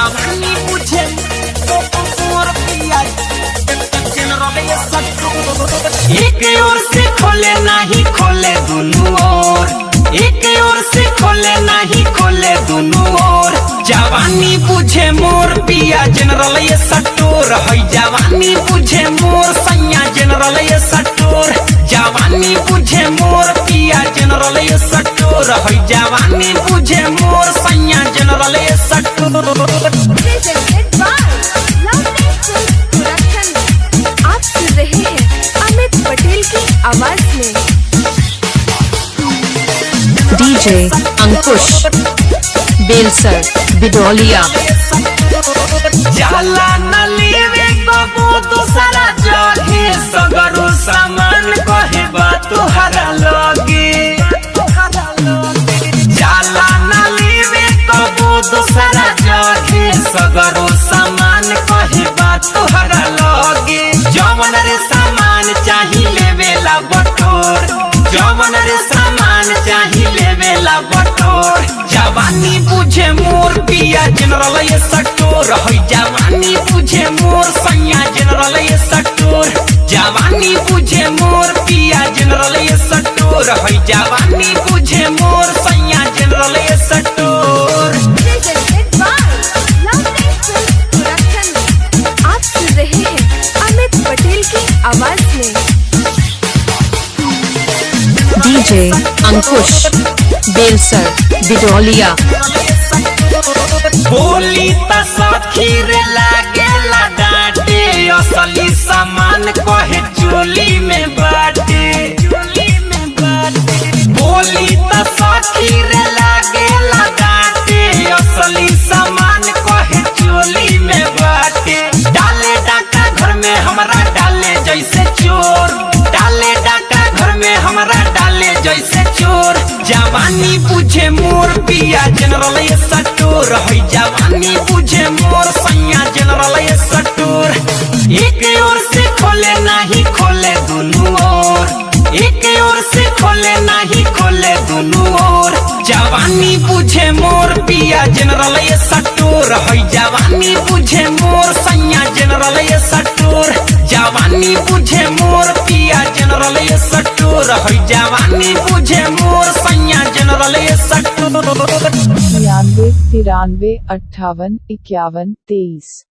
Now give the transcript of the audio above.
जवानी बुझे मोर पिया जनरल ये सट्टूर। एक ओर से खोले नहीं खोले दोनों ओर, एक ओर से खोले नहीं खोले दोनों ओर। जवानी बुझे मोर पिया जनरल ये सट्टूर है, जवानी बुझे मोर सैया जनरल ये सट्टूर। जवानी बुझे मोर पिया जनरल ये सट्टूर है, जवानी बुझे मोर सैया जनरल ये सट्टूर। आप सुन रहे हैं अमित पटेल की आवाज में डीजे अंकुश बेलसर बिडोलिया। जाला न लेवे कबो दूसरा जगे, सगरो सामान कहे बा तोहरा लगे। जाला न लेवे कबो दूसरा जगे, सगरो सामान कहे बा तोहरा लगे। जवन रे सामान चाही लेवेला बटोर, जवन रे सामान चाही लेवेला बटोर। जवानी बुझे मोर पिया जनरल ये सट्टूर है, जवानी बुझे मोर सैया जनरल ये सट्टूर। जवानी बुझे मोर पिया जनरल ये सट्टूर है, जवानी बुझे मोर सैया जनरल ये सट्टूर। आप सुन रहे हैं अमित पटेल की आवाज में डीजे अंकुश बेलसर बिडोलिया। बोली त सखी रे लागेला डांटे, असली सामान कहे चोली में बाटे। बोली त सखी रे लागेला डांटे, असली सामान कहे चोली में बाटे। डाले डाका घर में हमरा डाले जैसे चोर, डाले डाका घर में हमरा डाले जैसे चोर। जवानी बुझे मोर पिया जनरल ये सट्टूर है, जवानी बुझे मोर सैया जनरल ये सट्टूर। एक ओर से खोले नहीं खोले दोनों ओर, एक ओर से खोले नहीं खोले दोनों ओर। जवानी बुझे मोर पिया जनरल ये सट्टूर है, जवानी बुझे मोर सैया जनरल ये सट्टूर। जवानी बुझे मोर पिया जनरल ये सट्टूर है, जवानी बुझे मोर सैया जनरल ये सट्टूर। 96 93 58 51 23